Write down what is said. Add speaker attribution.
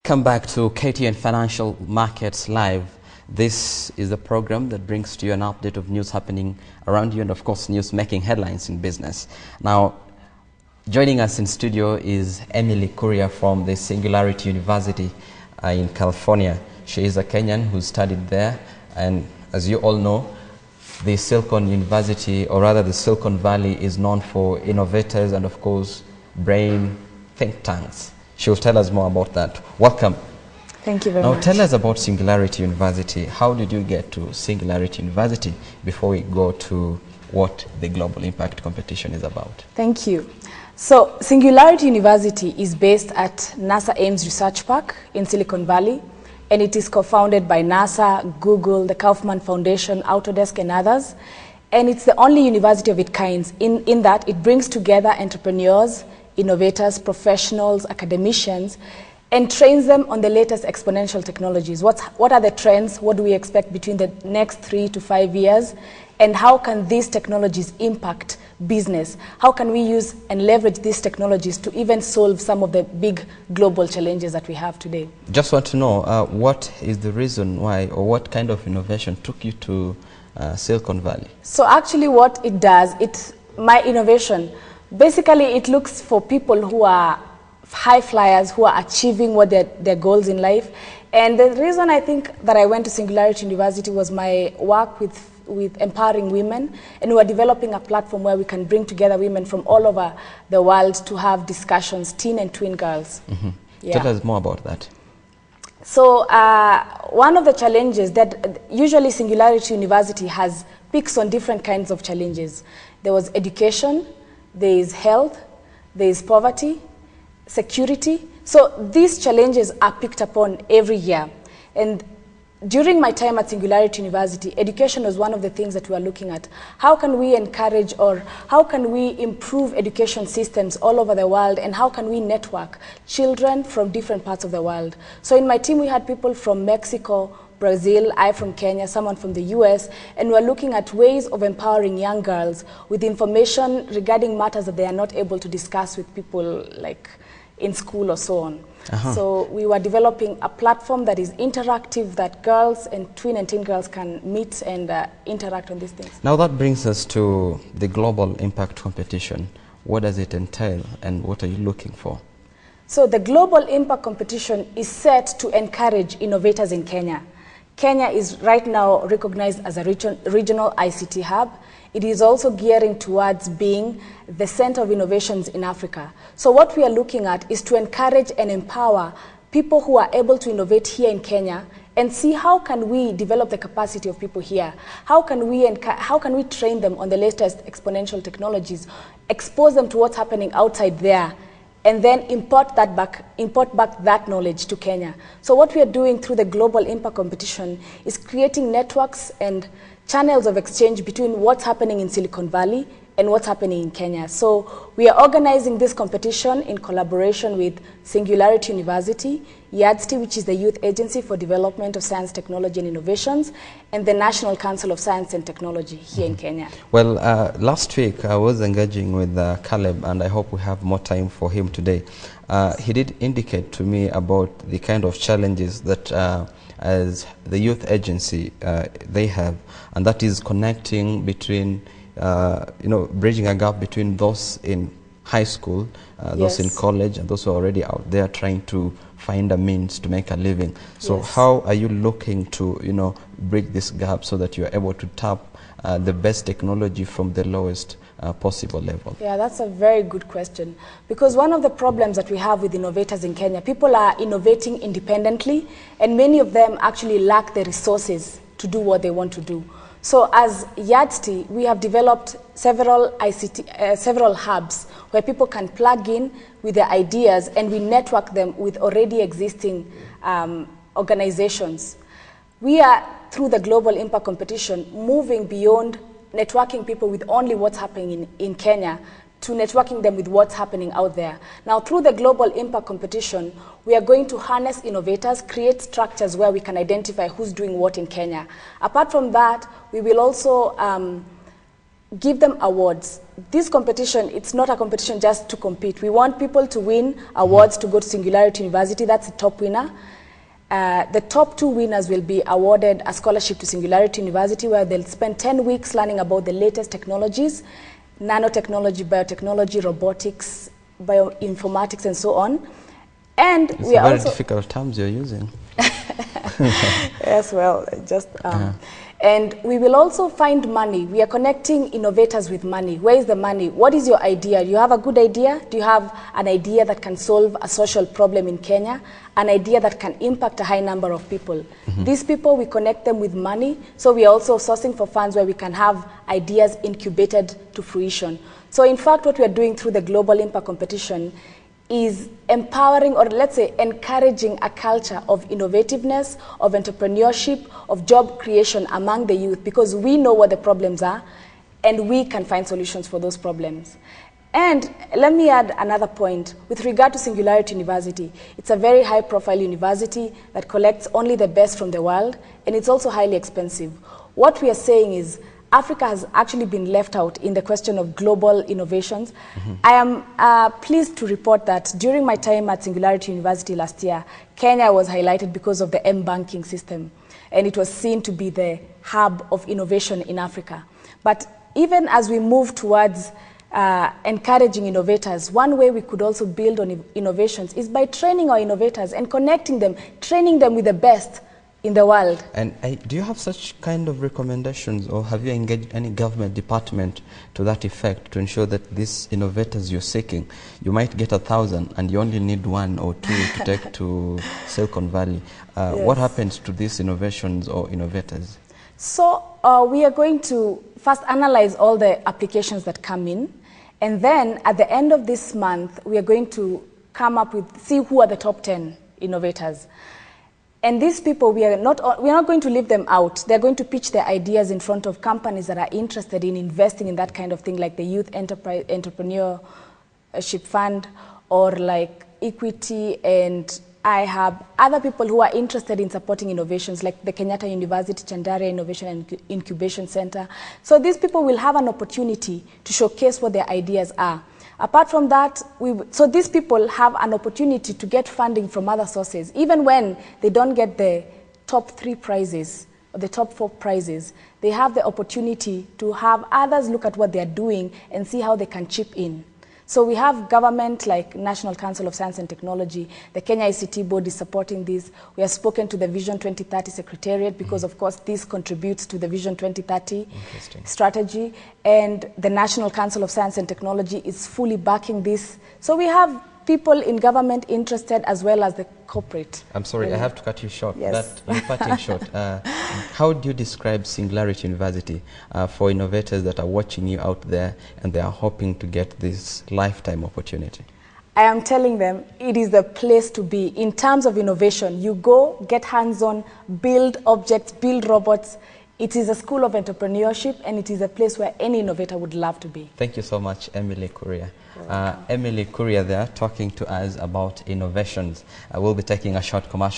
Speaker 1: Welcome back to KTN Financial Markets Live. This is the program that brings to you an update of news happening around you and, of course, news making headlines in business. Now, joining us in studio is Emily Kuria from the Singularity University in California. She is a Kenyan who studied there, and as you all know, the Silicon University, or rather the Silicon Valley, is known for innovators and, of course, brain think tanks. She will tell us more about that. Welcome.
Speaker 2: Thank you very much.
Speaker 1: Now tell us about Singularity University. How did you get to Singularity University before we go to what the Global Impact Competition is about?
Speaker 2: Thank you. So Singularity University is based at NASA Ames Research Park in Silicon Valley, and it is co-founded by NASA, Google, the Kaufman Foundation, Autodesk, and others. And it's the only university of its kind in that it brings together entrepreneurs, innovators, professionals, academicians, and trains them on the latest exponential technologies. What are the trends? What do we expect between the next 3 to 5 years? And how can these technologies impact business? How can we use and leverage these technologies to even solve some of the big global challenges that we have today?
Speaker 1: Just want to know, what is the reason why, or what kind of innovation took you to Silicon Valley?
Speaker 2: So actually what it does, my innovation, basically it looks for people who are high flyers, who are achieving what their goals in life. And the reason I think that I went to Singularity University was my work with empowering women, and we are developing a platform where we can bring together women from all over the world to have discussions, teen and twin girls.
Speaker 1: Mm-hmm.
Speaker 2: Yeah.
Speaker 1: Tell us more about that.
Speaker 2: So one of the challenges that usually Singularity University picks on different kinds of challenges. There was education, there is health, there is poverty, security. So these challenges are picked upon every year. And during my time at Singularity University, education was one of the things that we are looking at. How can we encourage, or how can we improve education systems all over the world, and how can we network children from different parts of the world? So in my team, we had people from Mexico, Brazil, I from Kenya, someone from the US, and we're looking at ways of empowering young girls with information regarding matters that they are not able to discuss with people like in school or so on.
Speaker 1: Uh-huh.
Speaker 2: So we were developing a platform that is interactive, that girls and twin and teen girls can meet and interact on these things.
Speaker 1: Now that brings us to the Global Impact Competition. What does it entail, and what are you looking for?
Speaker 2: So the Global Impact Competition is set to encourage innovators in Kenya. Kenya is right now recognized as a regional ICT hub. It is also gearing towards being the center of innovations in Africa. So what we are looking at is to encourage and empower people who are able to innovate here in Kenya, and see how can we develop the capacity of people here. How can we train them on the latest exponential technologies, expose them to what's happening outside there, and then import back that knowledge to Kenya. So what we are doing through the Global Impact Competition is creating networks and channels of exchange between what's happening in Silicon Valley and what's happening in Kenya. So we are organizing this competition in collaboration with Singularity University, YADSTI, which is the Youth Agency for Development of Science, Technology and Innovations, and the National Council of Science and Technology here in Kenya.
Speaker 1: Well, last week I was engaging with Caleb, and I hope we have more time for him today. He did indicate to me about the kind of challenges that as the youth agency they have, and that is connecting between bridging a gap between those in high school, those in college, and those who are already out there trying to find a means to make a living. So how are you looking to, bridge this gap so that you're able to tap the best technology from the lowest possible level?
Speaker 2: Yeah, that's a very good question. Because one of the problems that we have with innovators in Kenya, people are innovating independently, and many of them actually lack the resources to do what they want to do. So as YADSTI, we have developed several hubs where people can plug in with their ideas, and we network them with already existing organizations. We are, through the Global Impact Competition, moving beyond networking people with only what's happening in Kenya to networking them with what's happening out there. Now, through the Global Impact Competition, we are going to harness innovators, create structures where we can identify who's doing what in Kenya. Apart from that, we will also give them awards. This competition, it's not a competition just to compete. We want people to win awards to go to Singularity University. That's the top winner. The top 2 winners will be awarded a scholarship to Singularity University, where they'll spend 10 weeks learning about the latest technologies, nanotechnology, biotechnology, robotics, bioinformatics, and so on. And
Speaker 1: it's
Speaker 2: we are
Speaker 1: very
Speaker 2: also
Speaker 1: difficult terms you're using.
Speaker 2: Yes, well, just and we will also find money. We are connecting innovators with money. Where is the money? What is your idea? Do you have a good idea? Do you have an idea that can solve a social problem in Kenya? An idea that can impact a high number of people? These people, we connect them with money. So we are also sourcing for funds where we can have ideas incubated to fruition. So in fact, what we are doing through the Global Impact Competition is empowering, or let's say encouraging, a culture of innovativeness, of entrepreneurship, of job creation among the youth, because we know what the problems are and we can find solutions for those problems. And let me add another point. With regard to Singularity University, it's a very high-profile university that collects only the best from the world, and it's also highly expensive. What we are saying is Africa has actually been left out in the question of global innovations. I am pleased to report that during my time at Singularity University last year, Kenya was highlighted because of the M-banking system, and it was seen to be the hub of innovation in Africa. But even as we move towards encouraging innovators, one way we could also build on innovations is by training our innovators and connecting them, training them with the best in the world.
Speaker 1: And do you have such kind of recommendations, or have you engaged any government department to that effect to ensure that these innovators you're seeking, you might get 1,000 and you only need 1 or 2 to take to Silicon Valley?
Speaker 2: Yes.
Speaker 1: What happens to these innovations or innovators?
Speaker 2: So we are going to first analyze all the applications that come in, and then at the end of this month, we are going to come up with, see who are the top 10 innovators. And these people, we are not going to leave them out. They're going to pitch their ideas in front of companies that are interested in investing in that kind of thing, like the Youth Entrepreneurship Fund, or like Equity and iHub. Other people who are interested in supporting innovations, like the Kenyatta University Chandaria Innovation and Incubation Center. So these people will have an opportunity to showcase what their ideas are. Apart from that, so these people have an opportunity to get funding from other sources. Even when they don't get the top 3 prizes or the top 4 prizes, they have the opportunity to have others look at what they're doing and see how they can chip in. So we have government like National Council of Science and Technology, the Kenya ICT Board is supporting this. We have spoken to the Vision 2030 Secretariat because, of course, this contributes to the Vision 2030 strategy. And the National Council of Science and Technology is fully backing this. So we have people in government interested as well as the corporate.
Speaker 1: I'm sorry, I have to cut you short.
Speaker 2: Yes.
Speaker 1: That, in cutting short, how do you describe Singularity University for innovators that are watching you out there and they are hoping to get this lifetime opportunity?
Speaker 2: I am telling them it is the place to be. In terms of innovation, you go, get hands-on, build objects, build robots. It is a school of entrepreneurship, and it is a place where any innovator would love to be.
Speaker 1: Thank you so much, Emily Kuria. Emily Kuria there talking to us about innovations. We'll be taking a short commercial.